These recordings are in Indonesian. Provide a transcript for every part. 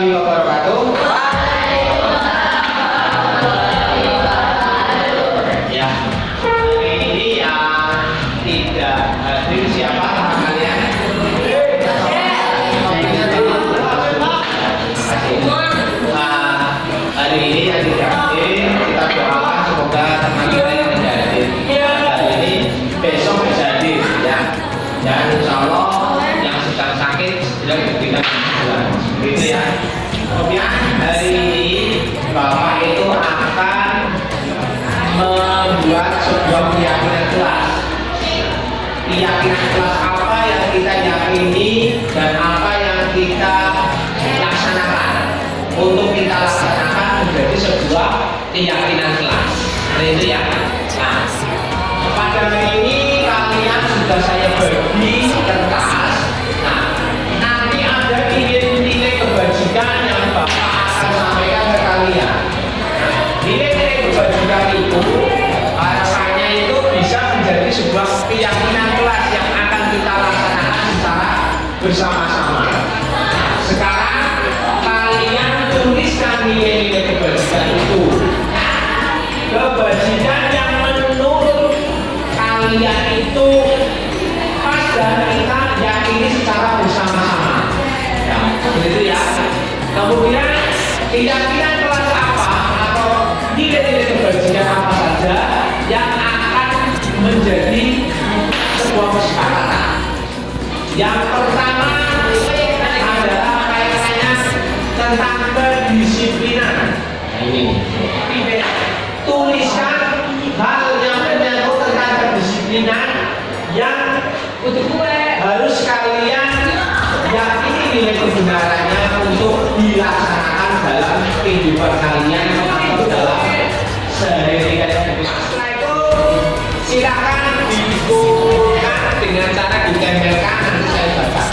warahmatullahi wabarakatuh. Ya, ini yang tidak hadir siapa kalian? Hari ini yang tidak hadir kita doakan semoga teman kita yang tidak hadir hari ini besok bisa hadir ya. Dan insya Allah yang sedang sakit segera diberikan kesembuhan. Begitu ya. Kemudian hari ini Bapak itu akan membuat sebuah keyakinan kelas. Keyakinan kelas apa yang kita yakini dan apa yang kita laksanakan. Untuk kita laksanakan menjadi sebuah keyakinan kelas. Itu ya. Nah, pada hari ini kalian sudah saya bagi kertas. Nah, nanti ada nilai-nilai kebajikan yang Bapak akan sampaikan ke kalian. Nilai-nilai kebajikan itu harapannya itu bisa menjadi sebuah keyakinan kelas yang akan kita laksanakan secara bersama-sama. Sekarang kalian tuliskan nilai-nilai kebajikan itu. Kebajikan yang menurut kalian itu pas dan kita yakini secara bersama-sama. Ya, begitu ya. Kemudian keyakinan kelas apa atau nilai-nilai kebajikan apa saja yang akan menjadi sebuah kesepakatan. Yang pertama adalah kaitannya tentang kedisiplinan. Nah, ini tuliskan hal yang menyangkut tentang kedisiplinan yang harus kalian yakini nilai kebenarannya untuk dilaksanakan dalam kehidupan kalian atau dalam sehari-hari kalian. Setelah itu silakan dikumpulkan dengan cara ditempelkan, nanti saya baca.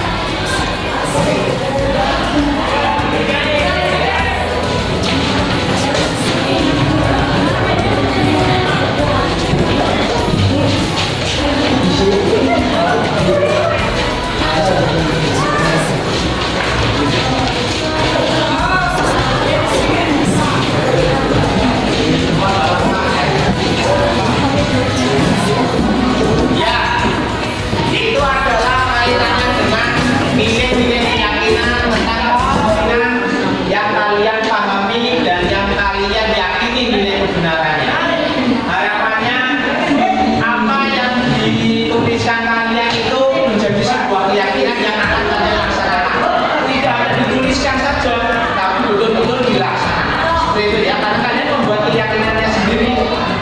Ya, itu adalah kaitannya dengan nilai-nilai keyakinan tentang kebenaran yang kalian pahami dan yang kalian yakini nilai kebenarannya. Harapannya apa yang dituliskan kalian itu menjadi sebuah keyakinan yang akan kalian laksanakan. Tidak hanya dituliskan saja, tapi betul-betul dilaksanakan. Seperti itu ya, karena kalian membuat keyakinannya sendiri.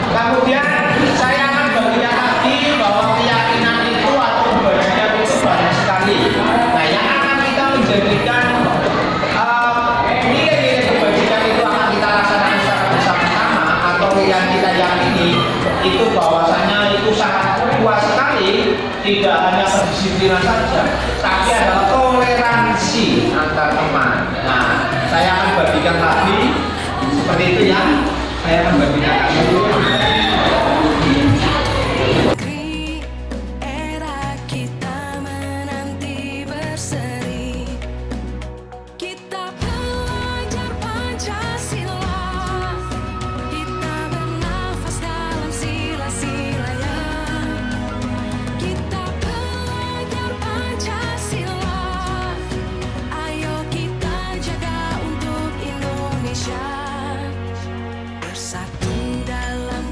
Kemudian saya akan bagikan lagi bahwa keyakinan itu atau kebajikan itu banyak sekali. Nah, yang akan kita menjadikan nilai-nilai kebajikan itu akan kita laksanakan secara bersama-sama atau yang kita yakini itu bahwasanya itu sangat kuat sekali, tidak hanya kedisiplinan saja, tapi adalah toleransi antar teman. Nah, saya akan bagikan lagi seperti itu ya. Saya akan bagikan lagi. Bersatu dalam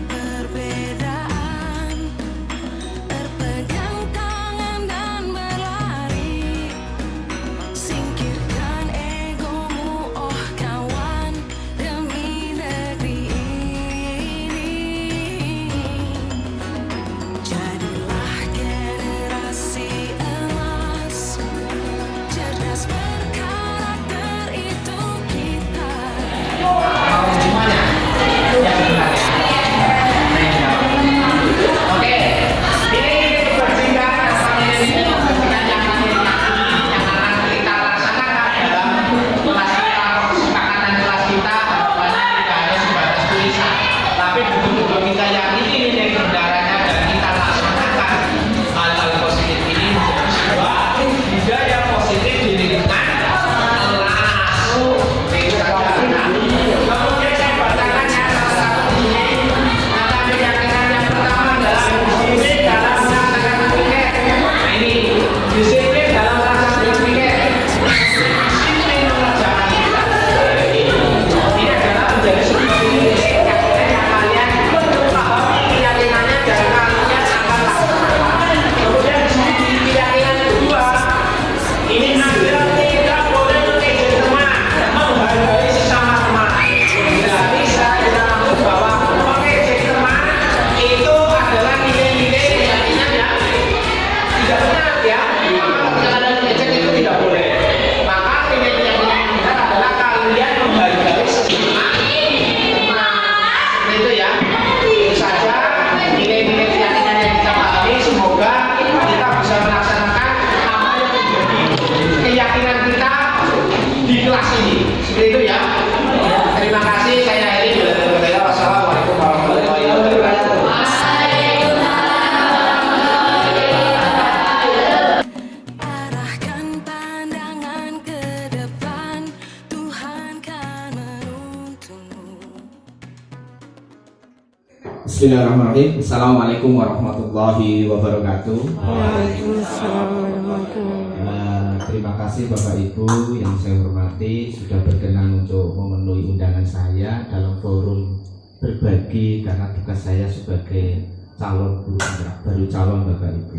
Bismillahirrahmanirrahim. Assalamualaikum warahmatullahi wabarakatuh. Waalaikumsalam warahmatullahi wabarakatuh. Terima kasih Bapak Ibu yang saya hormati sudah berkenan untuk memenuhi undangan saya dalam forum berbagi karena tugas saya sebagai calon guru penggerak, baru calon Bapak Ibu.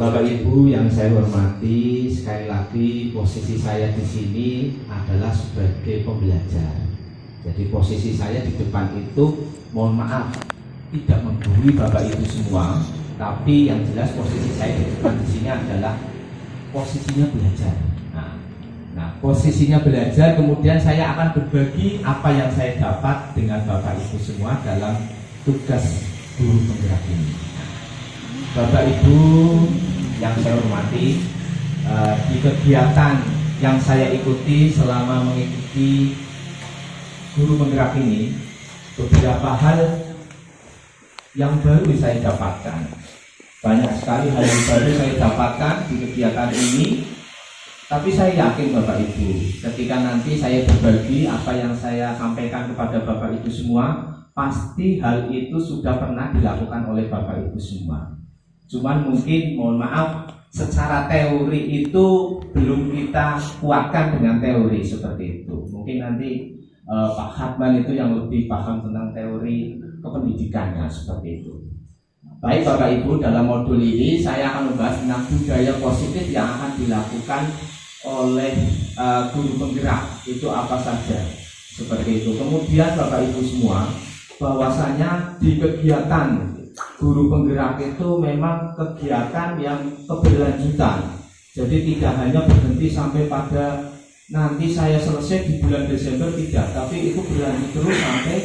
Bapak Ibu yang saya hormati, sekali lagi posisi saya di sini adalah sebagai pembelajar. Jadi posisi saya di depan itu, mohon maaf, tidak menggurui Bapak Ibu semua, tapi yang jelas posisi saya di depan di sini adalah posisinya belajar. Nah, posisinya belajar, kemudian saya akan berbagi apa yang saya dapat dengan Bapak Ibu semua dalam tugas guru penggerak ini. Bapak Ibu yang saya hormati, di kegiatan yang saya ikuti selama mengikuti guru penggerak ini, beberapa hal yang baru saya dapatkan. Banyak sekali hal yang baru saya dapatkan di kegiatan ini. Tapi saya yakin Bapak Ibu, ketika nanti saya berbagi apa yang saya sampaikan kepada Bapak Ibu semua, pasti hal itu sudah pernah dilakukan oleh Bapak Ibu semua. Cuman mungkin, mohon maaf, secara teori itu belum kita kuatkan dengan teori seperti itu. Mungkin nanti Pak Hatman itu yang lebih paham tentang teori kependidikannya seperti itu. Baik Bapak Ibu, dalam modul ini saya akan membahas tentang budaya positif yang akan dilakukan oleh guru penggerak. Itu apa saja seperti itu. Kemudian Bapak Ibu semua, bahwasanya di kegiatan guru penggerak itu memang kegiatan yang keberlanjutan. Jadi tidak hanya berhenti sampai pada nanti saya selesai di bulan Desember, tidak, tapi itu berlanjut terus sampai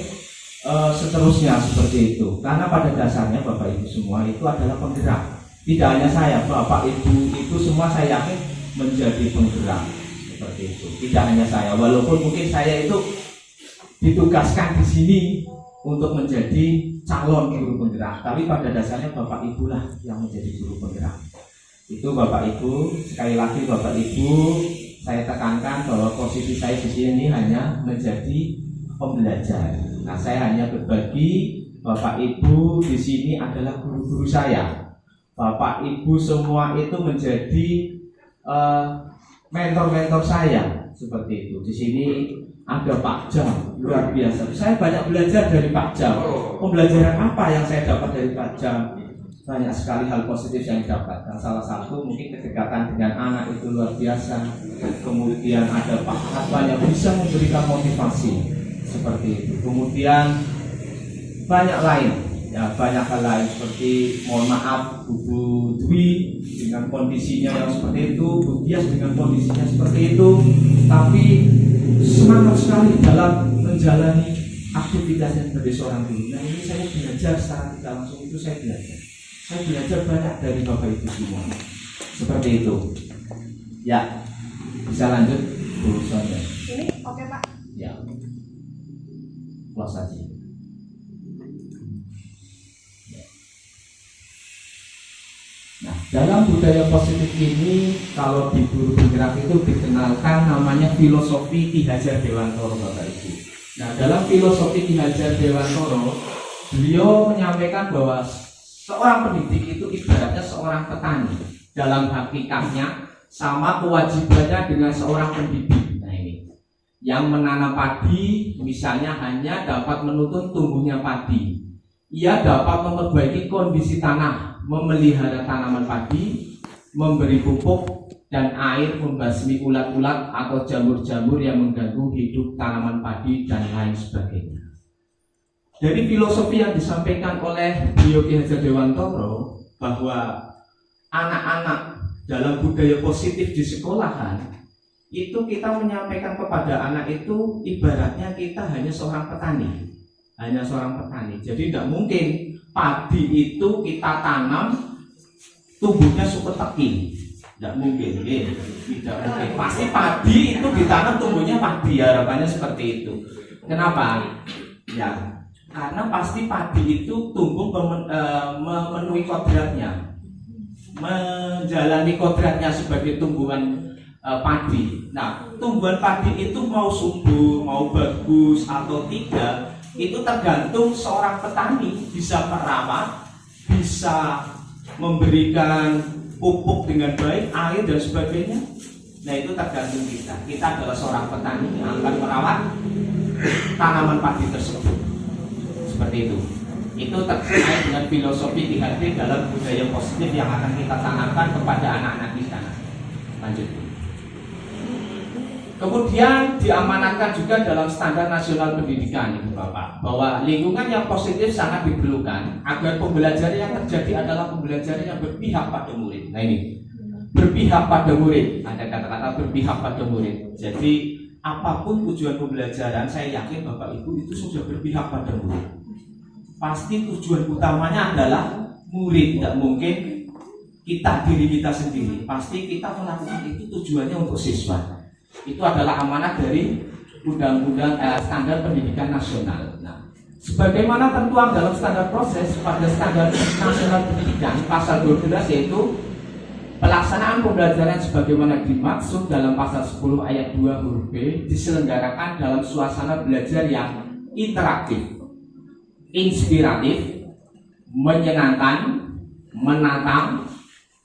seterusnya seperti itu. Karena pada dasarnya Bapak Ibu semua itu adalah penggerak. Tidak hanya saya, Bapak Ibu itu semua saya yakin menjadi penggerak seperti itu. Tidak hanya saya, walaupun mungkin saya itu ditugaskan di sini untuk menjadi calon guru penggerak, tapi pada dasarnya Bapak Ibu lah yang menjadi guru penggerak. Itu Bapak Ibu, sekali lagi Bapak Ibu, saya tekankan bahwa posisi saya di sini hanya menjadi pembelajar. Nah, saya hanya berbagi. Bapak Ibu di sini adalah guru-guru saya. Bapak Ibu semua itu menjadi mentor-mentor saya seperti itu. Di sini ada Pak Jam, luar biasa. Saya banyak belajar dari Pak Jam. Pembelajaran apa yang saya dapat dari Pak Jam? Banyak sekali hal positif yang didapatkan. Salah satu mungkin kedekatan dengan anak itu luar biasa. Kemudian ada Pak Hatman yang bisa memberikan motivasi seperti itu. Kemudian banyak lain, ya banyak hal lain seperti, mohon maaf, Bu Dwi dengan kondisinya yang seperti itu, Bu Dias dengan kondisinya seperti itu, tapi semangat sekali dalam menjalani aktivitasnya sebagai seorang guru. Nah, ini saya belajar secara tidak langsung, itu saya belajar. Saya belajar banyak dari Bapak Ibu semua. Seperti itu. Ya, bisa lanjut Bu Sonia. Ini oke Pak? Ya, close saja. Nah, dalam budaya positif ini, kalau di guru penggerak itu dikenalkan namanya filosofi Ki Hajar Dewantoro, Bapak Ibu. Nah, dalam filosofi Ki Hajar Dewantoro, beliau menyampaikan bahwa seorang pendidik itu ibaratnya seorang petani. Dalam hakikatnya sama kewajibannya dengan seorang pendidik. Nah, ini yang menanam padi misalnya hanya dapat menuntun tumbuhnya padi. Ia dapat memperbaiki kondisi tanah, memelihara tanaman padi, memberi pupuk dan air, membasmi ulat-ulat atau jamur-jamur yang mengganggu hidup tanaman padi dan lain sebagainya. Dari filosofi yang disampaikan oleh beliau Ki Hajar Dewantoro bahwa anak-anak dalam budaya positif di sekolahan itu kita menyampaikan kepada anak itu ibaratnya kita hanya seorang petani. Hanya seorang petani. Jadi tidak mungkin padi itu kita tanam tumbuhnya super teki. Tidak mungkin. Tidak mungkin. Pasti padi itu ditanam tumbuhnya padi. Harapannya seperti itu. Kenapa? Ya, karena pasti padi itu tumbuh memenuhi kodratnya, menjalani kodratnya sebagai tumbuhan padi. Nah, tumbuhan padi itu mau subur, mau bagus atau tidak, itu tergantung seorang petani bisa merawat, bisa memberikan pupuk dengan baik, air dan sebagainya. Nah itu tergantung kita. Kita adalah seorang petani yang akan merawat tanaman padi tersebut. Seperti itu. Itu terkait dengan filosofi 3D dalam budaya positif yang akan kita tanamkan kepada anak-anak kita. Lanjut. Kemudian diamanatkan juga dalam standar nasional pendidikan, Ibu Bapak, bahwa lingkungan yang positif sangat diperlukan agar pembelajaran yang terjadi adalah pembelajaran yang berpihak pada murid. Nah ini, berpihak pada murid. Ada kata-kata berpihak pada murid. Jadi apapun tujuan pembelajaran, saya yakin Bapak Ibu itu sudah berpihak pada murid. Pasti tujuan utamanya adalah murid, tidak mungkin diri kita sendiri. Pasti kita melakukan itu tujuannya untuk siswa. Itu adalah amanah dari Undang-Undang Standar Pendidikan Nasional. Nah, sebagaimana tertuang dalam standar proses pada Standar Nasional Pendidikan pasal 12 yaitu pelaksanaan pembelajaran sebagaimana dimaksud dalam pasal 10 ayat 2 huruf B diselenggarakan dalam suasana belajar yang interaktif, inspiratif, menyenangkan, menantang,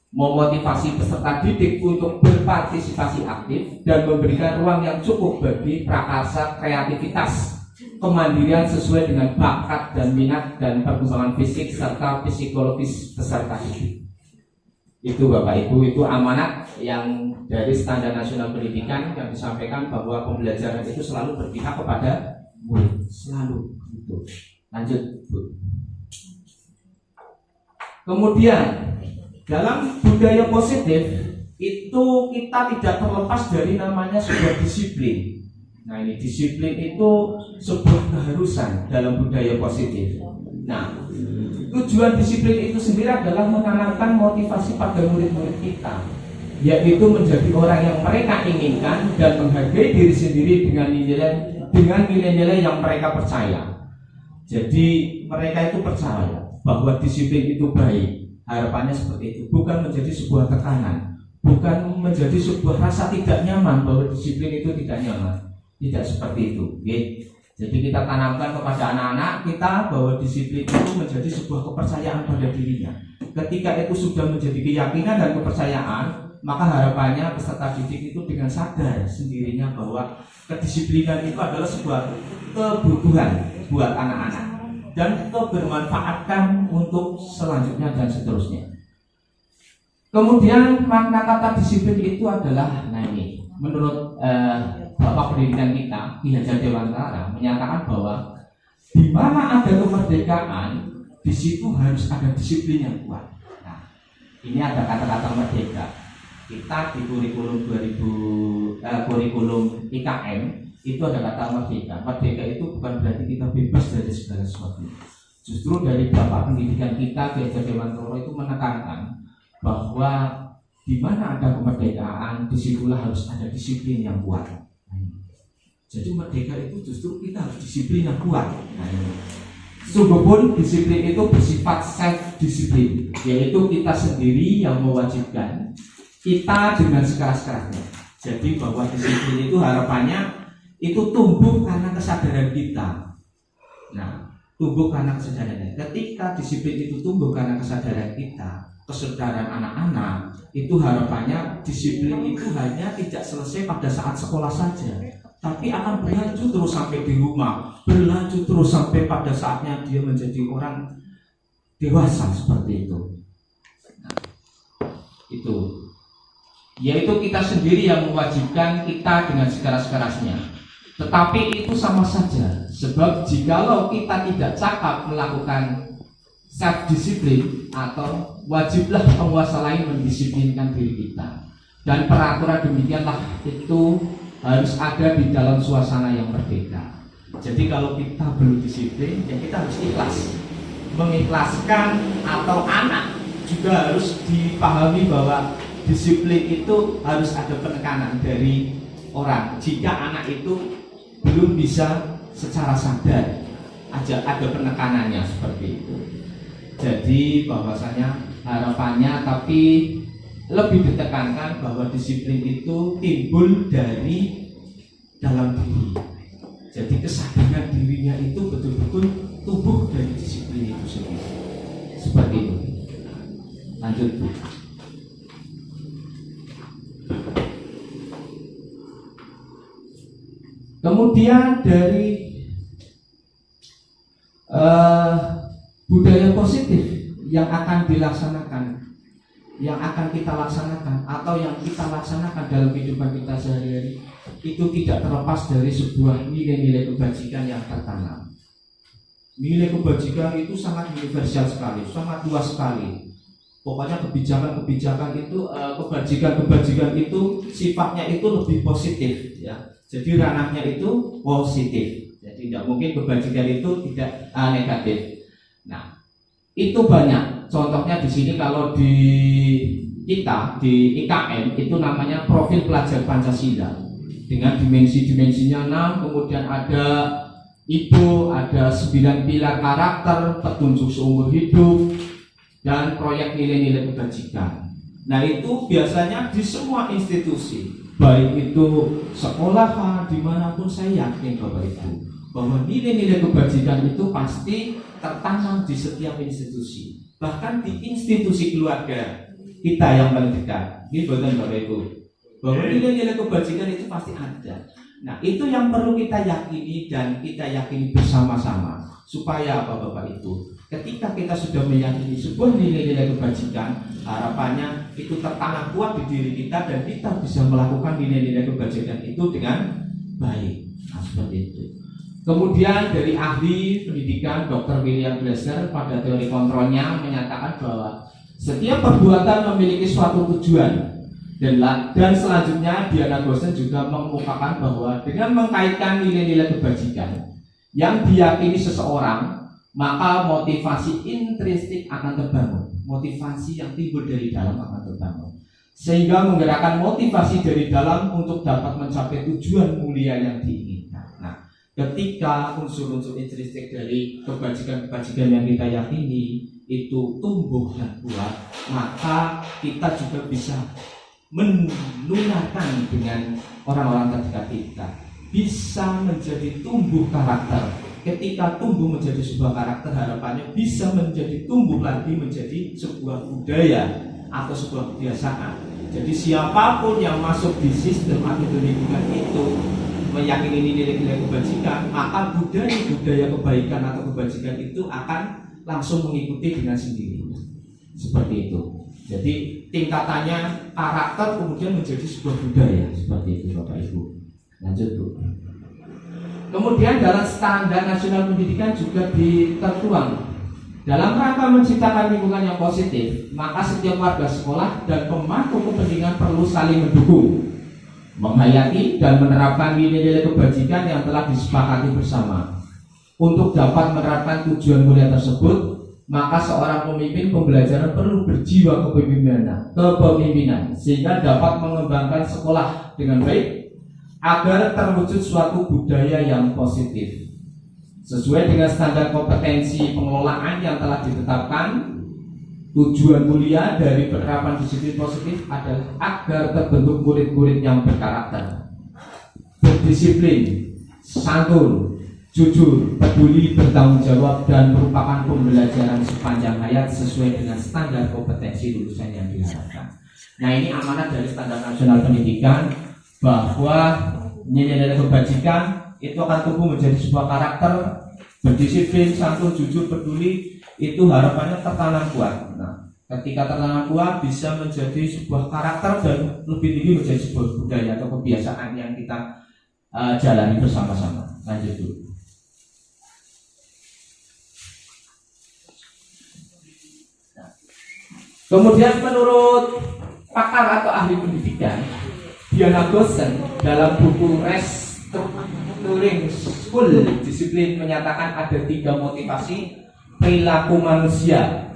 memotivasi peserta didik untuk berpartisipasi aktif dan memberikan ruang yang cukup bagi prakarsa kreativitas, kemandirian sesuai dengan bakat dan minat dan perkembangan fisik serta psikologis peserta didik. Itu Bapak Ibu, itu amanat yang dari Standar Nasional Pendidikan yang disampaikan bahwa pembelajaran itu selalu berpihak kepada murid, selalu itu. Lanjut, Bu. Kemudian dalam budaya positif itu kita tidak terlepas dari namanya sebuah disiplin. Nah ini disiplin itu sebuah keharusan dalam budaya positif. Nah tujuan disiplin itu sendiri adalah menanamkan motivasi pada murid-murid kita, yaitu menjadi orang yang mereka inginkan dan menghargai diri sendiri dengan nilai-nilai yang mereka percaya. Jadi mereka itu percaya bahwa disiplin itu baik. Harapannya seperti itu, bukan menjadi sebuah tekanan, bukan menjadi sebuah rasa tidak nyaman bahwa disiplin itu tidak nyaman. Tidak seperti itu, okay? Jadi kita tanamkan kepada anak-anak kita bahwa disiplin itu menjadi sebuah kepercayaan pada dirinya. Ketika itu sudah menjadi keyakinan dan kepercayaan, maka harapannya peserta didik itu dengan sadar sendirinya bahwa kedisiplinan itu adalah sebuah kebutuhan buat anak-anak dan itu bermanfaatkan untuk selanjutnya dan seterusnya. Kemudian makna kata disiplin itu adalah, nah ini menurut Bapak Pendidikan kita, Ki Hajar Dewantara menyatakan bahwa di mana ada kemerdekaan, di situ harus ada disiplin yang kuat. Nah, ini ada kata-kata merdeka. Kita di kurikulum kurikulum IKM itu ada kata merdeka. Merdeka itu bukan berarti kita bebas dari segala sesuatu. Justru dari Bapak Pendidikan kita, Ki Hajar Dewantara itu menekankan bahwa di mana ada kemerdekaan, disitulah harus ada disiplin yang kuat. Jadi merdeka itu justru kita harus disiplin yang kuat. Sungguh pun disiplin itu bersifat self-disiplin, yaitu kita sendiri yang mewajibkan kita dengan sekeras-kerasnya. Jadi bahwa disiplin itu harapannya itu tumbuh karena kesadaran kita. Nah, tumbuh karena kesadarannya. Ketika disiplin itu tumbuh karena kesadaran kita, kesadaran anak-anak, itu harapannya disiplin itu hanya tidak selesai pada saat sekolah saja, tapi akan berlanjut terus sampai di rumah, berlanjut terus sampai pada saatnya dia menjadi orang dewasa seperti itu. Nah, itu yaitu kita sendiri yang mewajibkan kita dengan sekeras-kerasnya. Tetapi itu sama saja, sebab jikalau kita tidak cakap melakukan self-disiplin, atau wajiblah penguasa lain mendisiplinkan diri kita. Dan peraturan demikianlah itu harus ada di dalam suasana yang berbeda. Jadi kalau kita belum disiplin, ya kita harus ikhlas. Mengikhlaskan atau anak juga harus dipahami bahwa disiplin itu harus ada penekanan dari orang. Jika anak itu belum bisa secara sadar, ada penekanannya seperti itu. Jadi bahwasanya harapannya tapi lebih ditekankan bahwa disiplin itu timbul dari dalam diri. Jadi kesadaran dirinya itu betul-betul tumbuh dari disiplin itu sendiri. Seperti itu. Lanjut Bu. Kemudian dari budaya positif yang akan dilaksanakan, yang akan kita laksanakan atau yang kita laksanakan dalam kehidupan kita sehari-hari, itu tidak terlepas dari sebuah nilai-nilai kebajikan yang tertanam. Nilai kebajikan itu sangat universal sekali, sangat luas sekali. Pokoknya kebijakan-kebijakan itu, kebajikan-kebajikan itu sifatnya itu lebih positif, ya. Jadi ranahnya itu positif. Jadi tidak mungkin kebajikan itu tidak negatif. Nah, itu banyak. Contohnya di sini kalau di kita di IKM itu namanya profil pelajar Pancasila dengan dimensi-dimensinya 6, kemudian ada itu ada 9 pilar karakter, petunjuk seumur hidup, dan proyek nilai-nilai kebajikan. Nah itu biasanya di semua institusi, baik itu sekolah dimanapun, saya yakin Bapak Ibu bahwa nilai-nilai kebajikan itu pasti tertanam di setiap institusi. Bahkan di institusi keluarga kita yang paling dekat, ini betul Bapak Ibu, bahwa nilai-nilai kebajikan itu pasti ada. Nah itu yang perlu kita yakini dan kita yakini bersama-sama. Supaya apa Bapak Ibu? Ketika kita sudah meyakini sebuah nilai-nilai kebajikan, harapannya itu tertanam kuat di diri kita dan kita bisa melakukan nilai-nilai kebajikan itu dengan baik. Nah, seperti itu. Kemudian dari ahli pendidikan Dr. William Glasser pada teori kontrolnya menyatakan bahwa setiap perbuatan memiliki suatu tujuan. Dan selanjutnya Diana Gosen juga mengemukakan bahwa dengan mengkaitkan nilai-nilai kebajikan yang diyakini seseorang, maka motivasi intrinsik akan terbangun. Motivasi yang timbul dari dalam akan terbangun, sehingga menggerakkan motivasi dari dalam untuk dapat mencapai tujuan mulia yang diinginkan. Nah, ketika unsur-unsur intrinsik dari kebajikan-kebajikan yang kita yakini itu tumbuh dan kuat, maka kita juga bisa menularkan dengan orang-orang terdekat kita, bisa menjadi tumbuh karakter. Ketika tumbuh menjadi sebuah karakter, harapannya bisa menjadi tumbuh lagi menjadi sebuah budaya atau sebuah kebiasaan. Jadi siapapun yang masuk di sistem atau pendidikan itu meyakini nilai-nilai kebajikan, maka budaya kebaikan atau kebajikan itu akan langsung mengikuti dengan sendirinya. Seperti itu. Jadi tingkatannya karakter kemudian menjadi sebuah budaya. Seperti itu Bapak Ibu. Lanjut Bu. Kemudian dalam standar nasional pendidikan juga tertuang dalam rangka menciptakan lingkungan yang positif, maka setiap warga sekolah dan pemangku kepentingan perlu saling mendukung, menghayati dan menerapkan nilai-nilai kebajikan yang telah disepakati bersama. Untuk dapat menerapkan tujuan mulia tersebut, maka seorang pemimpin pembelajaran perlu berjiwa kepemimpinan sehingga dapat mengembangkan sekolah dengan baik agar terwujud suatu budaya yang positif sesuai dengan standar kompetensi pengelolaan yang telah ditetapkan. Tujuan mulia dari penerapan disiplin positif adalah agar terbentuk murid-murid yang berkarakter, berdisiplin, santun, jujur, peduli, bertanggung jawab, dan merupakan pembelajaran sepanjang hayat sesuai dengan standar kompetensi lulusan yang diharapkan. Nah ini amanat dari standar nasional pendidikan, bahwa nilai-nilai kebajikan itu akan tumbuh menjadi sebuah karakter, berdisiplin, santun, jujur, peduli, itu harapannya tertanam kuat. Nah, ketika tertanam kuat bisa menjadi sebuah karakter dan lebih tinggi menjadi sebuah budaya atau kebiasaan yang kita jalani bersama-sama. Lanjut dulu. Nah, kemudian menurut pakar atau ahli pendidikan Diana Gosen dalam buku Restructuring School Discipline menyatakan ada 3 motivasi perilaku manusia.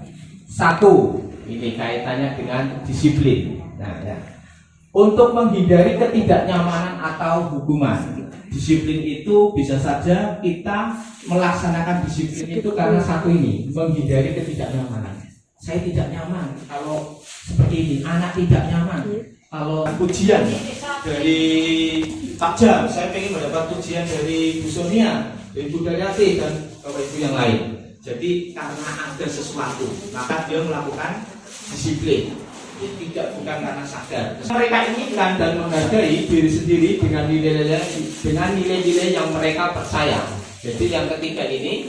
1, ini kaitannya dengan disiplin. Nah, ya. Untuk menghindari ketidaknyamanan atau hukuman. Disiplin itu bisa saja kita melaksanakan disiplin itu karena satu ini, menghindari ketidaknyamanan. Saya tidak nyaman kalau seperti ini, anak tidak nyaman kalau pujian dari Pak Jam, saya ingin mendapat pujian dari Bu Sonia, dari Bu Daryati dan Bapak Ibu yang lain. Jadi karena ada sesuatu, maka dia melakukan disiplin. Tidak bukan karena sadar. Mereka inginkan dan menghargai diri sendiri dengan nilai-nilai yang mereka percaya. Jadi yang ketiga ini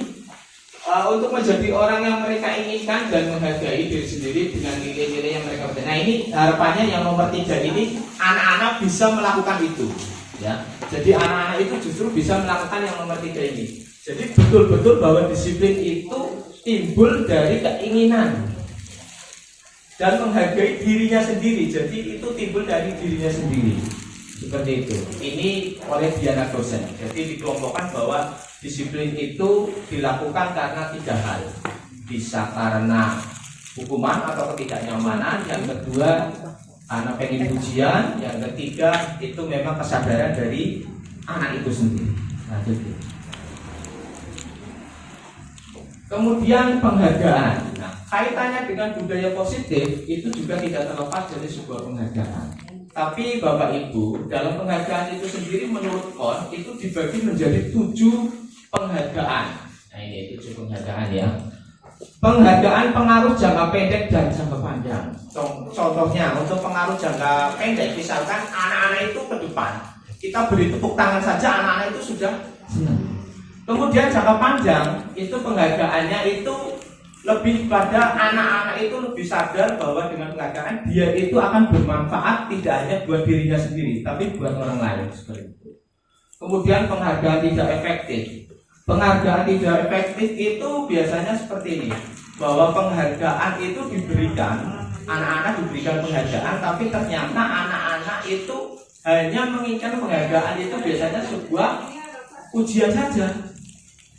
untuk menjadi orang yang mereka inginkan dan menghargai diri sendiri dengan nilai-nilai yang mereka percaya. Nah ini harapannya yang nomor 3 ini anak-anak bisa melakukan itu. Ya, jadi anak-anak itu justru bisa melakukan yang nomor 3 ini. Jadi betul-betul bahwa disiplin itu timbul dari keinginan dan menghargai dirinya sendiri. Jadi itu timbul dari dirinya sendiri. Seperti itu. Ini oleh Diana dosen. Jadi dikelompokkan bahwa disiplin itu dilakukan karena 3 hal. Bisa karena hukuman atau ketidaknyamanan. Yang kedua karena pengen pujian. Yang ketiga itu memang kesadaran dari anak itu sendiri. Nah, jadi. Kemudian penghargaan. Nah, kaitannya dengan budaya positif itu juga tidak terlepas dari sebuah penghargaan. Tapi Bapak Ibu, dalam penghargaan itu sendiri menurut KON itu dibagi menjadi 7 penghargaan. Nah ini 7 penghargaan ya. Penghargaan pengaruh jangka pendek dan jangka panjang. Contohnya untuk pengaruh jangka pendek, misalkan anak-anak itu ke depan, kita beri tepuk tangan saja anak-anak itu sudah senang. Kemudian jangka panjang itu penghargaannya itu lebih pada anak-anak itu lebih sadar bahwa dengan penghargaan dia itu akan bermanfaat tidak hanya buat dirinya sendiri tapi buat orang lain seperti itu. Kemudian penghargaan tidak efektif. Penghargaan tidak efektif itu biasanya seperti ini, bahwa penghargaan itu diberikan, anak-anak diberikan penghargaan tapi ternyata anak-anak itu hanya menginginkan penghargaan itu biasanya sebuah ujian saja.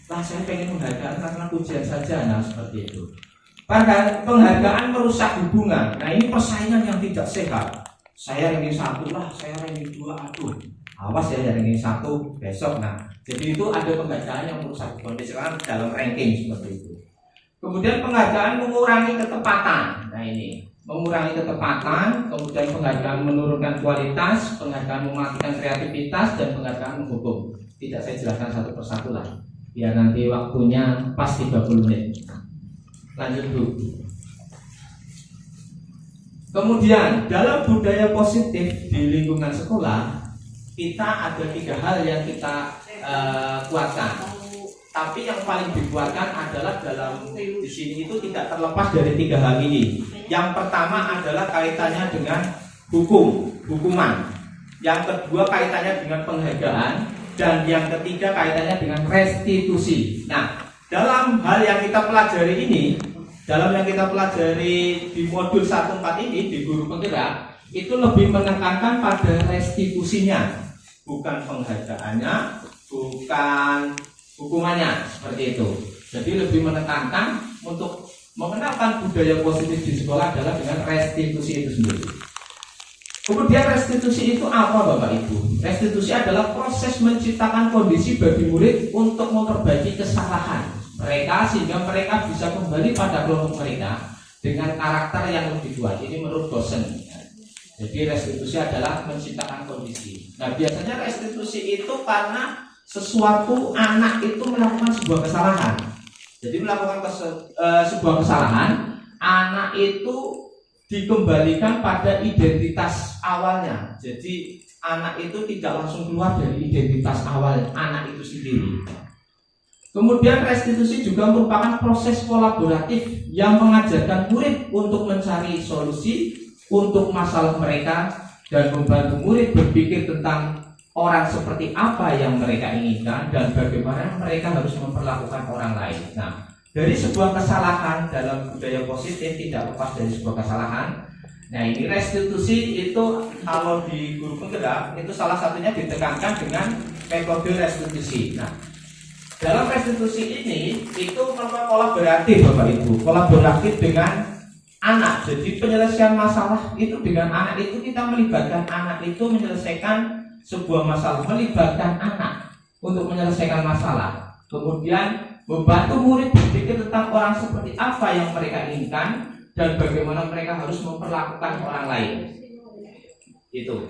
Lah saya pengen penghargaan karena pujian saja, nah seperti itu. Penghargaan merusak hubungan. Nah ini persaingan yang tidak sehat. Saya ranking 1 lah, saya ranking 2, aduh awas ya ranking 1 besok. Nah jadi itu ada penghargaan yang merusak hubungan, misalkan dalam ranking seperti itu. Kemudian penghargaan mengurangi ketepatan. Nah ini mengurangi ketepatan. Kemudian penghargaan menurunkan kualitas, penghargaan mematikan kreativitas, dan penghargaan menghukum. Tidak saya jelaskan satu persatu lah, biar nanti waktunya pas 30 menit. Lanjut dulu. Kemudian dalam budaya positif di lingkungan sekolah kita ada 3 hal yang kita kuatkan. Tapi yang paling dikuatkan adalah dalam di sini itu tidak terlepas dari 3 hal ini. Yang pertama adalah kaitannya dengan hukuman. Yang kedua kaitannya dengan penghargaan. Dan yang ketiga kaitannya dengan restitusi. Nah, dalam hal yang kita pelajari ini, dalam yang kita pelajari di modul 14 ini di guru penggerak, itu lebih menekankan pada restitusinya, bukan penghargaannya, bukan hukumannya, seperti itu. Jadi lebih menekankan untuk mengenalkan budaya positif di sekolah adalah dengan restitusi itu sendiri. Kemudian restitusi itu apa Bapak Ibu? Restitusi adalah proses menciptakan kondisi bagi murid untuk memperbaiki kesalahan mereka sehingga mereka bisa kembali pada kelompok mereka dengan karakter yang lebih kuat. Ini menurut dosen. Jadi restitusi adalah menciptakan kondisi. Nah biasanya restitusi itu karena sesuatu anak itu melakukan sebuah kesalahan. Jadi melakukan sebuah kesalahan, anak itu dikembalikan pada identitas awalnya. Jadi anak itu tidak langsung keluar dari identitas awal anak itu sendiri. Kemudian restitusi juga merupakan proses kolaboratif yang mengajarkan murid untuk mencari solusi untuk masalah mereka dan membantu murid berpikir tentang orang seperti apa yang mereka inginkan dan bagaimana mereka harus memperlakukan orang lain. Nah, dari sebuah kesalahan dalam budaya positif tidak lepas dari sebuah kesalahan. Nah ini restitusi itu kalau di guru penggerak itu salah satunya ditekankan dengan metode restitusi. Nah dalam restitusi ini itu kolaboratif Bapak Ibu, kolaboratif dengan anak. Jadi penyelesaian masalah itu dengan anak itu kita melibatkan anak itu menyelesaikan sebuah masalah, melibatkan anak untuk menyelesaikan masalah. Kemudian membantu murid berpikir tentang orang seperti apa yang mereka inginkan dan bagaimana mereka harus memperlakukan orang lain. Itu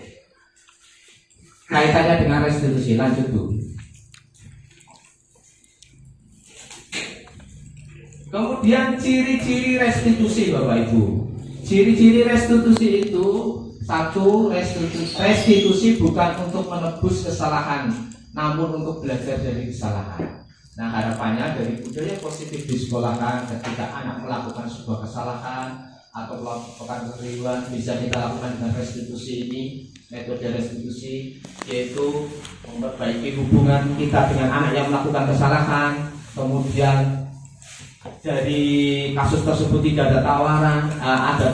kaitannya dengan restitusi. Lanjut Bu. Kemudian ciri-ciri restitusi Bapak Ibu. Ciri-ciri restitusi itu, satu, restitusi bukan untuk menebus kesalahan, namun untuk belajar dari kesalahan. Nah, harapannya dari budaya positif di sekolahan, ketika anak melakukan sebuah kesalahan atau melakukan kekeliruan, bisa kita lakukan dengan restitusi ini, metode restitusi, yaitu memperbaiki hubungan kita dengan anak yang melakukan kesalahan. Kemudian dari kasus tersebut tidak ada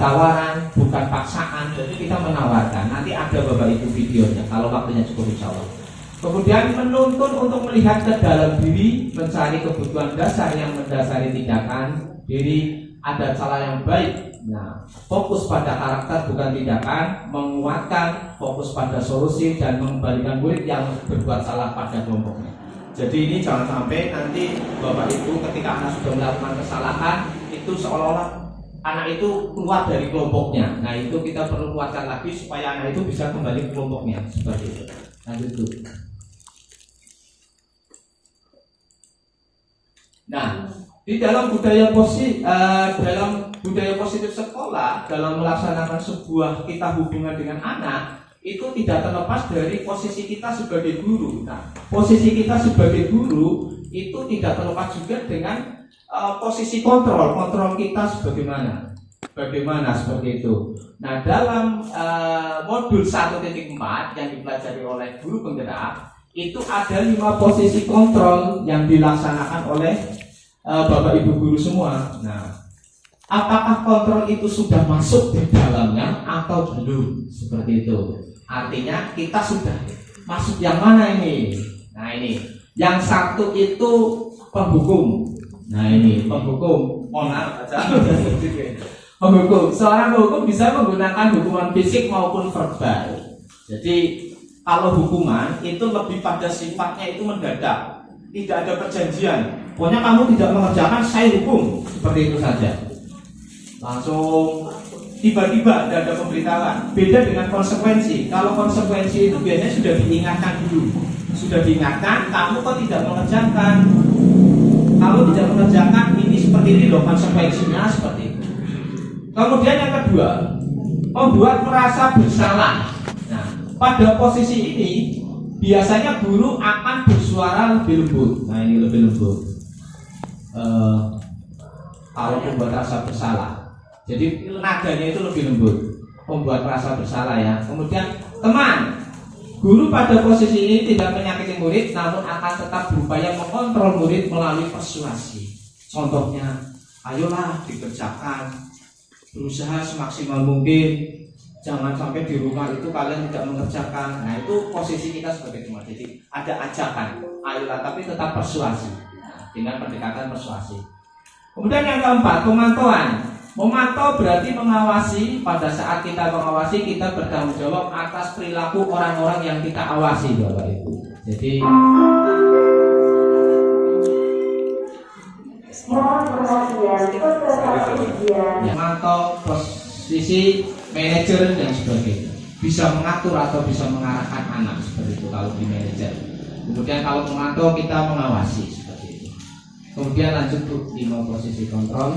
tawaran, bukan paksaan, jadi kita menawarkan. Nanti ada Bapak Ibu videonya kalau waktunya cukup insya Allah. Kemudian menuntun untuk melihat ke dalam diri, mencari kebutuhan dasar yang mendasari tindakan diri, ada cara yang baik. Nah, fokus pada karakter bukan tindakan, menguatkan, fokus pada solusi dan mengembalikan murid yang berbuat salah pada kelompoknya. Jadi ini jangan sampai nanti Bapak Ibu ketika anak sudah melakukan kesalahan itu seolah-olah anak itu keluar dari kelompoknya. Nah, itu kita perlu kuatkan lagi supaya anak itu bisa kembali ke kelompoknya, seperti itu. Lanjut dulu. Nah, di dalam budaya positif sekolah, dalam melaksanakan sebuah kita hubungan dengan anak, itu tidak terlepas dari posisi kita sebagai guru. Nah, posisi kita sebagai guru itu tidak terlepas juga dengan posisi kontrol kita sebagaimana seperti itu. Nah, dalam modul 1.4 yang dipelajari oleh guru penggerak, itu ada 5 posisi kontrol yang dilaksanakan oleh Bapak Ibu guru semua. Nah, apakah kontrol itu sudah masuk di dalamnya atau belum? Seperti itu. Artinya kita sudah masuk yang mana ini? Nah, ini yang satu itu penghukum. Nah, ini penghukum. Penghukum. Seorang penghukum bisa menggunakan hukuman fisik maupun verbal. Jadi kalau hukuman itu lebih pada sifatnya itu mendadak, tidak ada perjanjian. Pokoknya kamu tidak mengerjakan, saya hukum. Seperti itu saja. Langsung tiba-tiba tidak ada pemberitahuan. Beda dengan konsekuensi. Kalau konsekuensi itu biasanya sudah diingatkan dulu. Sudah diingatkan, kamu kok tidak mengerjakan. Kalau tidak mengerjakan, ini seperti ini loh konsekuensinya, seperti itu. Kemudian yang kedua, membuat merasa bersalah. Nah, pada posisi ini biasanya guru akan bersuara lebih lembut. Nah, ini lebih lembut. Kalau membuat rasa bersalah, jadi nadanya itu lebih lembut. Membuat rasa bersalah ya. Kemudian teman, guru pada posisi ini tidak menyakiti murid, namun akan tetap berupaya mengontrol murid melalui persuasi. Contohnya, ayolah dikerjakan, berusaha semaksimal mungkin. Jangan sampai di rumah itu kalian tidak mengerjakan. Nah, itu posisi kita sebagai teman. Jadi ada ajakan, ayolah, tapi tetap persuasi. Nah, dengan pendekatan persuasi. Kemudian yang keempat, pemantauan. Memantau berarti mengawasi. Pada saat kita mengawasi, kita bertanggung jawab atas perilaku orang-orang yang kita awasi, Bapak Ibu. Jadi memantau posisi manajer dan sebagainya, bisa mengatur atau bisa mengarahkan anak seperti itu kalau di manajer. Kemudian kalau memantau, kita mengawasi seperti itu. Kemudian lanjut ke 5 posisi kontrol.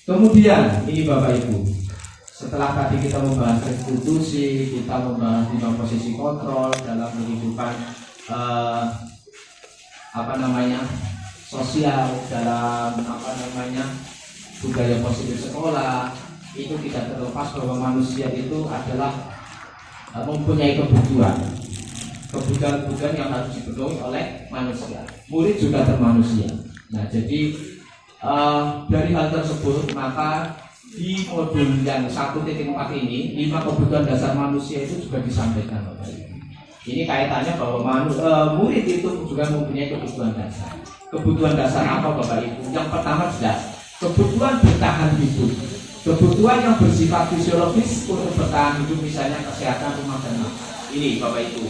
Kemudian ini Bapak Ibu, setelah tadi kita membahas restitusi, kita membahas 5 posisi kontrol dalam kehidupan sosial, dalam budaya positif sekolah, itu tidak terlepas bahwa manusia itu adalah mempunyai kebutuhan yang harus dipenuhi oleh manusia. Murid juga termanusia. Nah, jadi dari hal tersebut, maka di modul yang 1.4 ini 5 kebutuhan dasar manusia itu juga disampaikan Bapak Ibu. Ini kaitannya bahwa murid itu juga mempunyai kebutuhan dasar. Kebutuhan dasar apa Bapak Ibu? Yang pertama jelas kebutuhan bertahan hidup. Kebutuhan yang bersifat fisiologis untuk bertahan hidup, misalnya kesehatan rumah dan makan. Ini Bapak Ibu.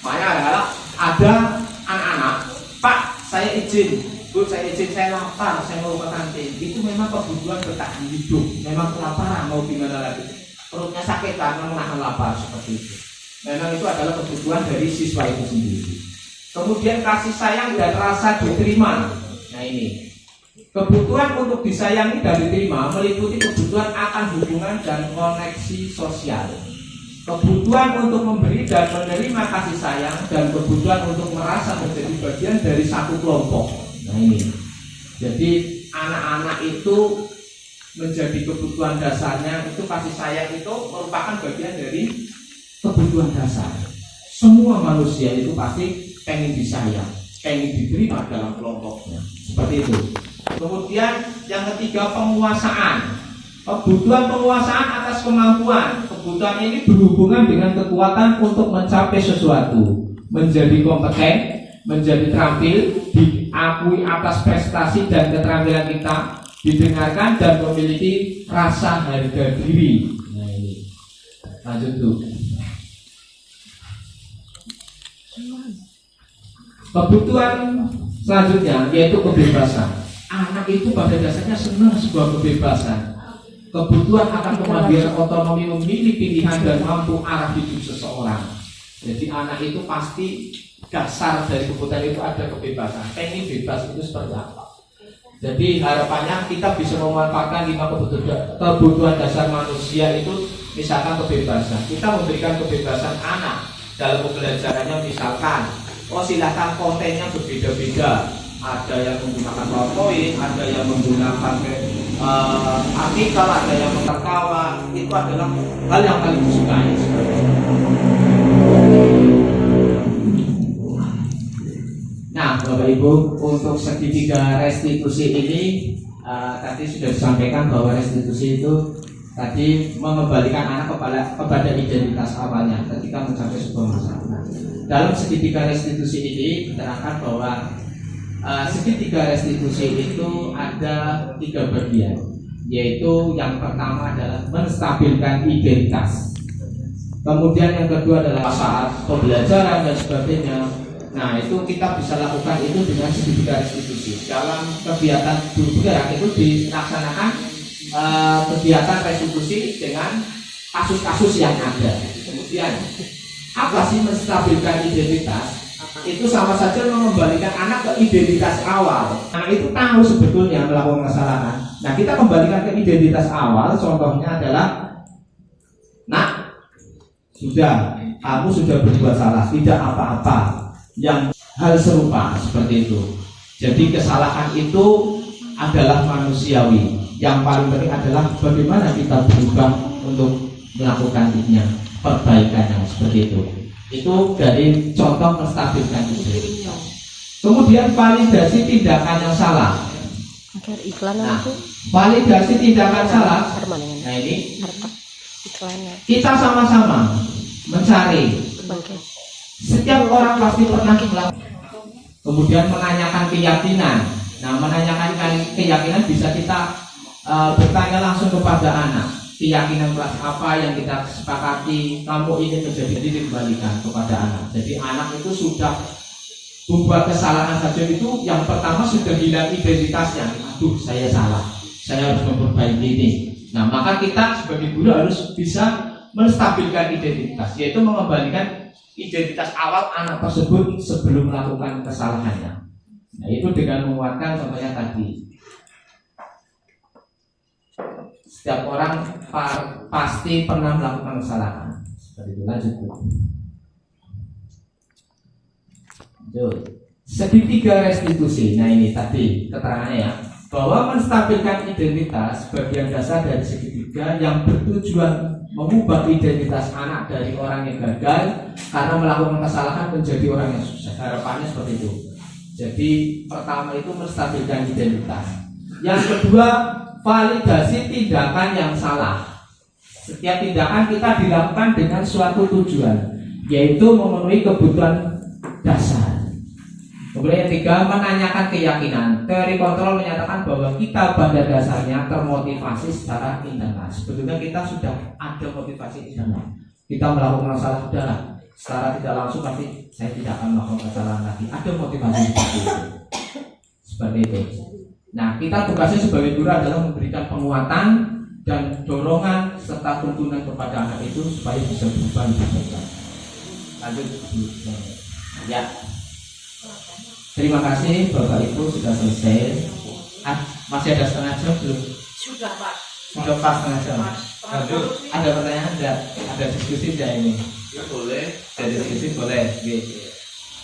Makanya adalah ada anak-anak, Pak, saya izin Bu, saya izin, saya lapar, saya mau ke kantin. Itu memang kebutuhan bertahan hidup. Memang kelaparan, mau gimana lagi. Perutnya sakit karena menahan lapar seperti itu. Memang itu adalah kebutuhan dari siswa itu sendiri. Kemudian kasih sayang dan rasa diterima. Nah ini, kebutuhan untuk disayangi dan diterima meliputi kebutuhan akan hubungan dan koneksi sosial. Kebutuhan untuk memberi dan menerima kasih sayang dan kebutuhan untuk merasa menjadi bagian dari satu kelompok. Nah ini, jadi anak-anak itu menjadi kebutuhan dasarnya itu kasih sayang itu merupakan bagian dari kebutuhan dasar. Semua manusia itu pasti pengen disayang, pengen diterima dalam kelompoknya, seperti itu. Kemudian yang ketiga, penguasaan. Kebutuhan penguasaan atas kemampuan. Kebutuhan ini berhubungan dengan kekuatan untuk mencapai sesuatu, menjadi kompeten, menjadi terampil, diakui atas prestasi dan keterampilan kita, didengarkan dan memiliki rasa harga diri. Nah ini, lanjut tuh. Kebutuhan selanjutnya yaitu kebebasan. Anak itu pada dasarnya senang sebuah kebebasan. Kebutuhan akan kemandirian, otonomi, memilih pilihan dan mampu arah hidup seseorang. Jadi anak itu pasti dasar dari kebutuhan itu ada kebebasan. Pengen bebas itu seperti apa? Jadi harapannya kita bisa memanfaatkan 5 kebutuhan dasar manusia itu, misalkan kebebasan. Kita memberikan kebebasan anak dalam pembelajarannya, misalkan, silahkan kontennya berbeda-beda. Ada yang menggunakan PowerPoint, ada yang menggunakan artikel, ada yang tertawa. Itu adalah hal yang paling disukai. Nah, Bapak Ibu, untuk segitiga restitusi ini tadi sudah disampaikan bahwa restitusi itu tadi mengembalikan anak kepada identitas awalnya ketika mencapai sebuah masalah. Dalam segitiga restitusi ini diterangkan bahwa segitiga restitusi itu ada 3 bagian, yaitu yang pertama adalah menstabilkan identitas, kemudian yang kedua adalah saat pembelajaran dan sebagainya. Nah itu kita bisa lakukan itu dengan segitiga restitusi. Dalam kegiatan guru bergerak itu dilaksanakan kegiatan restitusi dengan kasus-kasus yang ada. Kemudian apa sih menstabilkan identitas? Itu sama saja mengembalikan anak ke identitas awal. Nah itu tahu sebetulnya melakukan kesalahan. Nah kita kembalikan ke identitas awal. Contohnya adalah, nak, kamu sudah berbuat salah, tidak apa-apa. Yang hal serupa seperti itu. Jadi kesalahan itu adalah manusiawi. Yang paling penting adalah bagaimana kita berubah untuk melakukannya, perbaikan yang seperti itu. Itu dari contoh menstabilkan itu. Kemudian validasi tindakan yang salah. Nah, validasi tindakan salah. Nah ini kita sama-sama mencari. Setiap orang pasti pernah melakukan. Kemudian menanyakan keyakinan. Nah, menanyakan keyakinan bisa kita bertanya langsung kepada anak. Keyakinan kelas apa yang kita sepakati kamu ingin menjadi, dikembalikan kepada anak. Jadi anak itu sudah membuat kesalahan saja itu yang pertama sudah hilang identitasnya. Aduh, saya salah, saya harus memperbaiki ini. Nah maka kita sebagai guru harus bisa menstabilkan identitas, yaitu mengembalikan identitas awal anak tersebut sebelum melakukan kesalahannya. Nah itu dengan menguatkan contohnya tadi. Setiap orang pasti pernah melakukan kesalahan. Seperti itu. Lanjut. Segitiga restitusi. Nah ini tadi keterangannya ya, bahwa menstabilkan identitas bagian dasar dari segitiga yang bertujuan mengubah identitas anak dari orang yang gagal karena melakukan kesalahan menjadi orang yang sukses. Harapannya seperti itu. Jadi pertama itu menstabilkan identitas. Yang kedua, validasi tindakan yang salah. Setiap tindakan kita dilakukan dengan suatu tujuan, yaitu memenuhi kebutuhan dasar. Kemudian yang ketiga, menanyakan keyakinan. Teori kontrol menyatakan bahwa kita pada dasarnya termotivasi secara internal. Sebetulnya kita sudah ada motivasi internal. Kita melakukan salah udahlah, secara tidak langsung pasti saya tidak akan melakukan kesalahan lagi. Ada motivasi seperti itu. seperti itu. Nah, kita tugasnya sebagai guru adalah memberikan penguatan dan dorongan serta tuntunan kepada anak itu supaya bisa berubah lebih baik. Lanjut. Ya. Terima kasih Bapak Ibu sudah selesai. Masih ada setengah jam belum? Sudah, Pak. Sudah pas setengah jam. Lanjut. Ada pertanyaan enggak? Ada diskusi enggak ini? Ya boleh. Ada diskusi boleh.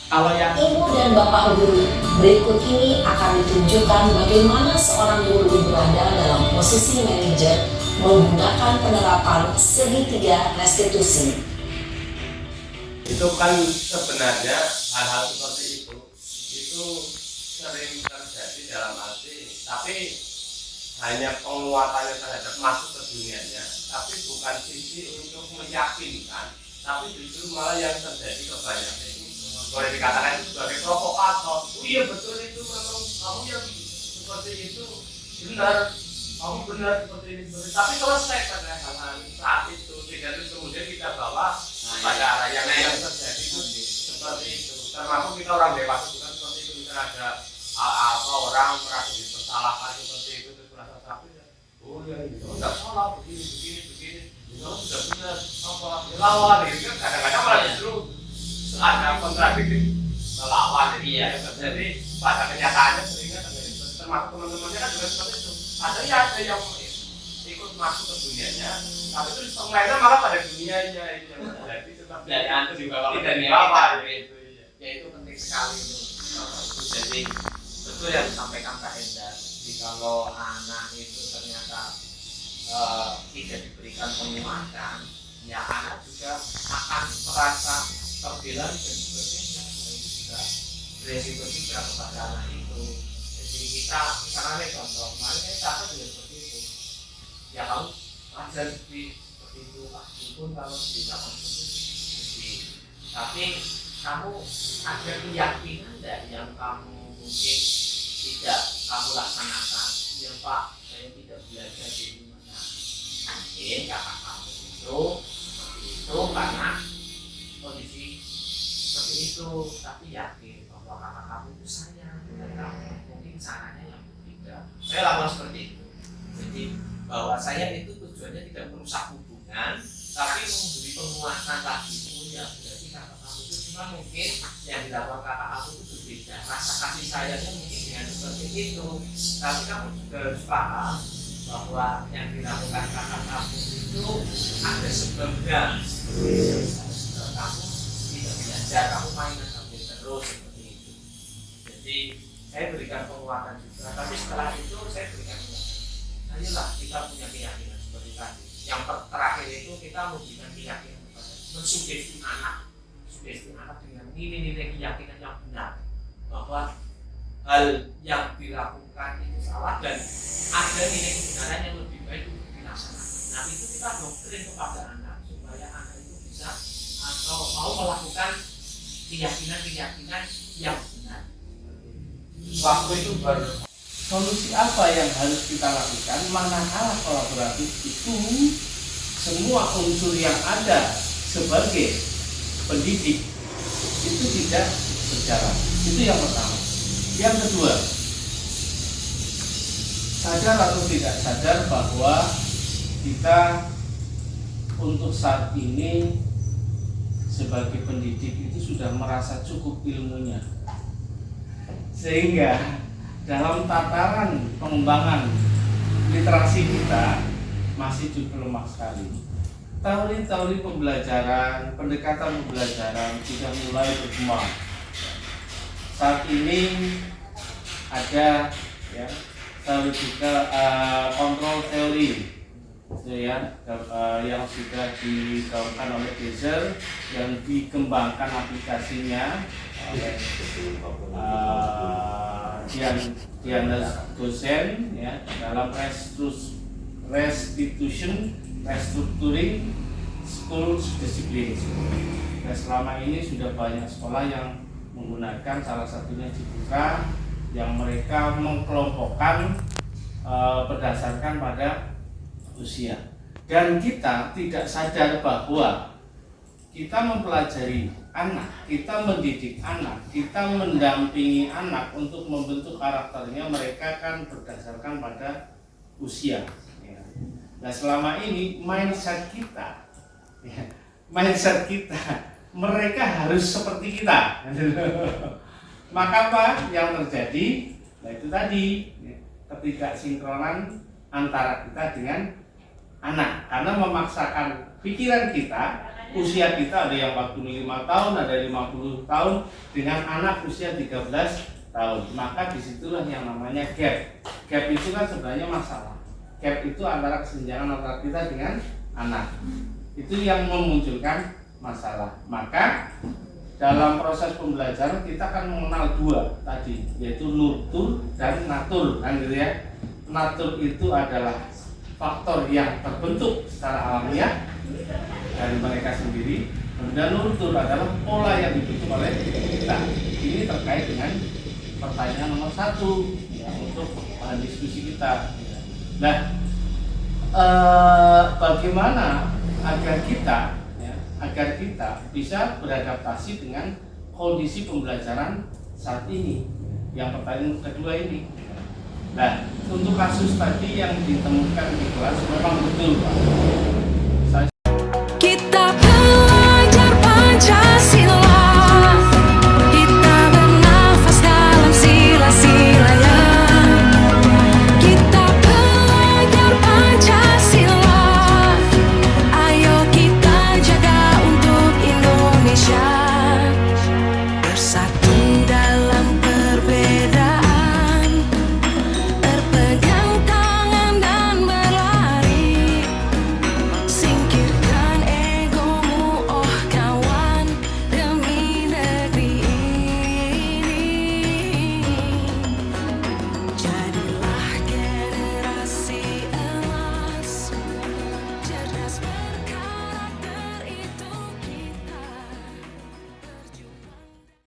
Kalau yang Ibu dan Bapak Guru, berikut ini akan ditunjukkan bagaimana seorang guru berada dalam posisi manajer menggunakan penerapan segitiga restitusi. Itu kan sebenarnya hal-hal seperti itu sering terjadi dalam arti, tapi hanya penguatannya terhadap masuk ke dunianya, tapi bukan sisi untuk meyakinkan, tapi justru malah yang terjadi kebanyakan itu boleh dikatakan itu sebagai provokator. Oh iya betul itu memang kamu yang seperti itu benar, kamu benar seperti ini seperti. Tapi selesai pada hal-hal saat itu, tidak terus kemudian kita bawa pada arah yang terjadi itu seperti itu. Termasuk kita orang dewasa juga seperti itu. Misalnya ada apa orang merasa dipersalahkan seperti itu terus merasa sakit. Oh ya itu tidak salah begini. Itu sudah benar apa lawan itu kan kadang-kadang malah justru ada kontradiksi melawan jadi pada kenyataannya seringnya terjadi termasuk teman-temannya kan juga seperti itu. Ada yang ikut masuk ke dunianya, tapi terus pengelainan malah pada dunianya itu yang terjadi seperti itu juga kalau tidak dibawa itu ya itu penting sekali itu. Jadi betul yang disampaikan Kak Endar, kalau anak itu ternyata tidak diberikan penguatan, ya anak juga akan merasa terbilang dan sebagainya, juga beresiko juga kepada anak itu. Jadi kita misalnya contoh kemarin kita juga seperti itu. Ya kalau ajar seperti itu pun kalau dilakukan seperti itu, tapi kamu ada keyakinan tidak yang kamu mungkin tidak kamu laksanakan? Ya Pak, saya tidak belajar di mana. Mungkin kakak kamu itu karena kondisi seperti itu, tapi yakin bahwa kakak kamu itu sayang dengan kamu. Mungkin caranya yang berbeda. Saya lakukan seperti itu. Jadi bahwa saya itu tujuannya tidak merusak hubungan, tapi memberi penguatan tadi itu ya berarti kakak kamu itu cuma mungkin yang dilakukan kakak kamu itu berbeda. Rasa kasih sayangnya mungkin dengan seperti itu, tapi kamu juga harus paham bahwa yang dilakukan kakak kamu itu ada sebabnya. Kamu tidak belajar, kamu mainan sampai terus seperti itu. Jadi saya berikan penguatan juga, tapi setelah itu saya berikan penguatan. Ayolah kita punya keyakinan seperti tadi. Yang terakhir itu kita memberikan keyakinan kepada mensugesti anak dengan nilai-nilai keyakinan yang benar bahwa hal yang dilakukan itu salah dan ada nilai kebenaran yang lebih baik untuk dilaksanakan. Nah itu kita doktrin kepada anak supaya anak itu bisa atau mau melakukan keyakinan yang benar. Waktu itu solusi apa yang harus kita lakukan? Manakala kolaboratif itu semua unsur yang ada sebagai pendidik itu tidak berjalan. Itu yang pertama. Yang kedua, sadar atau tidak sadar bahwa kita untuk saat ini sebagai pendidik itu sudah merasa cukup ilmunya, sehingga dalam tataran pengembangan literasi kita masih cukup lemah sekali. Teori-teori pembelajaran, pendekatan pembelajaran sudah mulai berkembang. Saat ini ada ya teoretical kontrol teori itu ya yang sudah digaungkan oleh Geisel yang dikembangkan aplikasinya oleh Diana dosen ya dalam restructuring school discipline. Nah, selama ini sudah banyak sekolah yang menggunakan, salah satunya dibuka, yang mereka mengkelompokkan berdasarkan pada usia. Dan kita tidak sadar bahwa kita mempelajari anak, kita mendidik anak, kita mendampingi anak untuk membentuk karakternya, mereka kan berdasarkan pada usia. Ya. Nah selama ini mindset kita, mereka harus seperti kita. Maka apa yang terjadi? Nah itu tadi, ketidaksinkronan antara kita dengan anak, karena memaksakan pikiran kita, usia kita ada yang 45 tahun, ada 50 tahun dengan anak usia 13 tahun. Maka disitulah yang namanya gap. Gap itu kan sebenarnya masalah. Gap itu antara kesenjangan antara kita dengan anak. Itu yang memunculkan masalah. Maka dalam proses pembelajaran kita akan mengenal dua tadi, yaitu nurtur dan natur, kan gitu ya. Natur itu adalah faktor yang terbentuk secara alamiah dari mereka sendiri, dan nurtur adalah pola yang dibentuk oleh kita. Ini terkait dengan pertanyaan nomor 1 ya, untuk bahan diskusi kita. Nah, bagaimana agar kita bisa beradaptasi dengan kondisi pembelajaran saat ini? Yang pertanyaan kedua ini. Nah, untuk kasus tadi yang ditemukan di kelas memang betul Pak.